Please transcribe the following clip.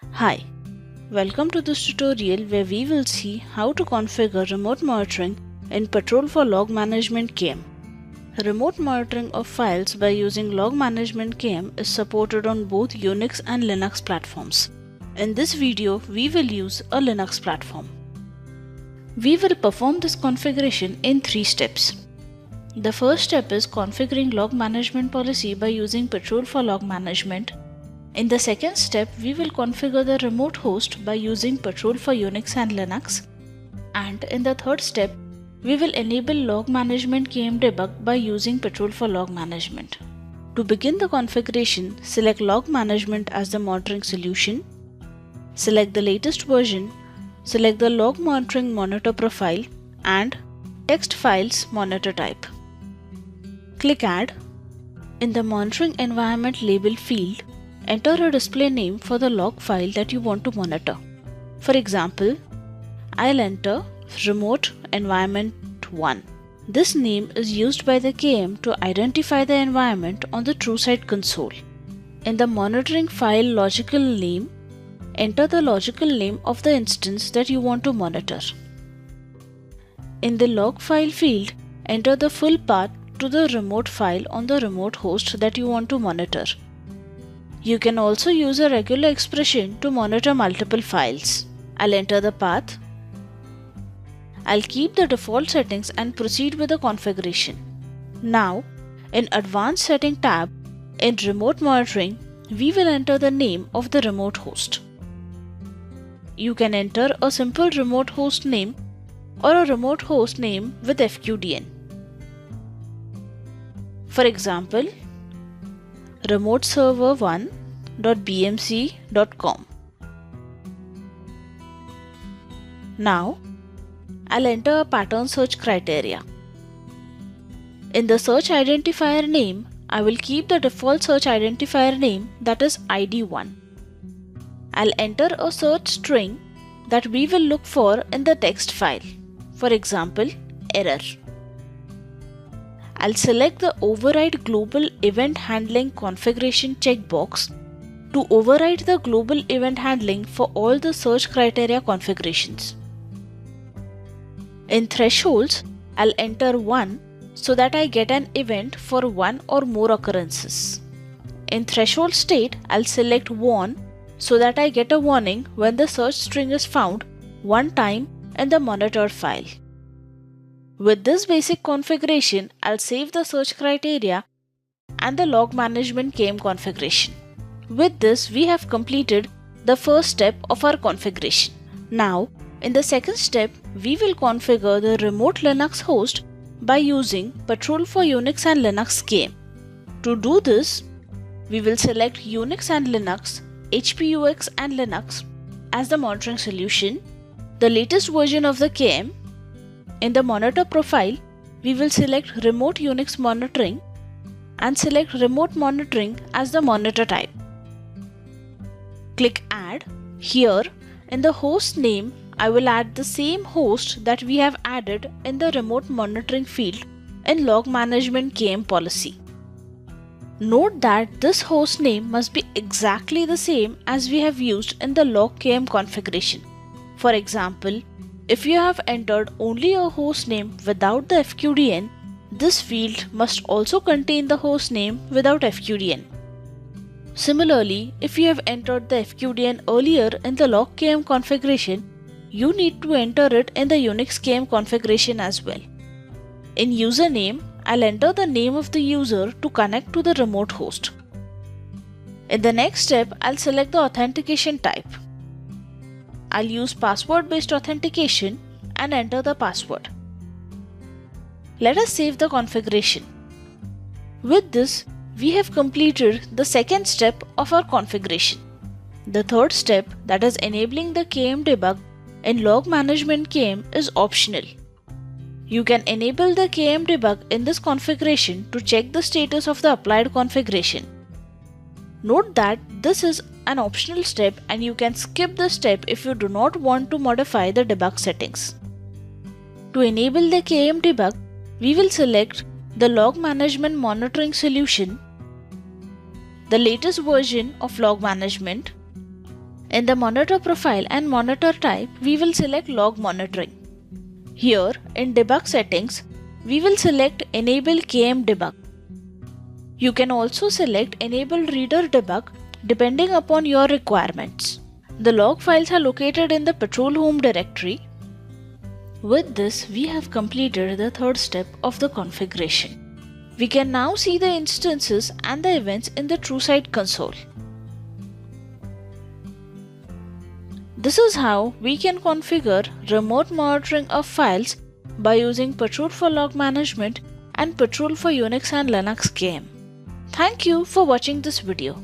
Hi, welcome to this tutorial where we will see how to configure remote monitoring in Patrol for Log Management KM. Remote monitoring of files by using Log Management KM is supported on both Unix and Linux platforms. In this video, we will use a Linux platform. We will perform this configuration in 3 steps. The first step is configuring log management policy by using Patrol for Log Management. In the second step, we will configure the remote host by using Patrol for Unix and Linux. And in the third step, we will enable Log Management KM Debug by using Patrol for Log Management. To begin the configuration, select Log Management as the monitoring solution. Select the latest version. Select the Log Monitoring Monitor profile and Text Files Monitor type. Click Add. In the Monitoring Environment label field, enter a display name for the log file that you want to monitor. For example, I'll enter Remote Environment 1. This name is used by the KM to identify the environment on the TrueSight console. In the monitoring file logical name, enter the logical name of the instance that you want to monitor. In the log file field, enter the full path to the remote file on the remote host that you want to monitor. You can also use a regular expression to monitor multiple files. I'll enter the path. I'll keep the default settings and proceed with the configuration. Now, in Advanced Setting tab, in Remote Monitoring, we will enter the name of the remote host. You can enter a simple remote host name or a remote host name with FQDN. For example, remoteserver1.bmc.com. Now, I'll enter a pattern search criteria. In the search identifier name, I will keep the default search identifier name, that is ID1. I'll enter a search string that we will look for in the text file. For example, error. I'll select the Override Global Event Handling Configuration checkbox to override the global event handling for all the search criteria configurations. In thresholds, I'll enter 1 so that I get an event for 1 or more occurrences. In threshold state, I'll select warn so that I get a warning when the search string is found one time in the monitored file. With this basic configuration, I'll save the search criteria and the log management KM configuration. With this, we have completed the first step of our configuration. Now, in the second step, we will configure the remote Linux host by using Patrol for Unix and Linux KM. To do this, we will select Unix and Linux, HPUX and Linux as the monitoring solution, the latest version of the KM. In the monitor profile, we will select Remote Unix Monitoring and select Remote Monitoring as the monitor type. Click Add. Here, in the host name, I will add the same host that we have added in the Remote Monitoring field in Log Management KM policy. Note that this host name must be exactly the same as we have used in the Log KM configuration. For example, if you have entered only a host name without the FQDN, this field must also contain the host name without FQDN. Similarly, if you have entered the FQDN earlier in the log KM configuration, you need to enter it in the Unix KM configuration as well. In username, I'll enter the name of the user to connect to the remote host. In the next step, I'll select the authentication type. I'll use password-based authentication and enter the password. Let us save the configuration. With this, we have completed the second step of our configuration. The third step, that is enabling the KM debug in Log Management KM, is optional. You can enable the KM debug in this configuration to check the status of the applied configuration. Note that this is an optional step and you can skip this step if you do not want to modify the debug settings. To enable the KM debug, we will select the Log Management Monitoring solution, the latest version of Log Management, In the monitor profile and monitor type, we will select log monitoring. Here in debug settings, we will select enable KM Debug. You can also select enable reader debug depending upon your requirements. The log files are located in the patrol home directory. With this, we have completed the third step of the configuration. We can now see the instances and the events in the TrueSight console. This is how we can configure remote monitoring of files by using Patrol for Log Management and Patrol for Unix and Linux KM. Thank you for watching this video.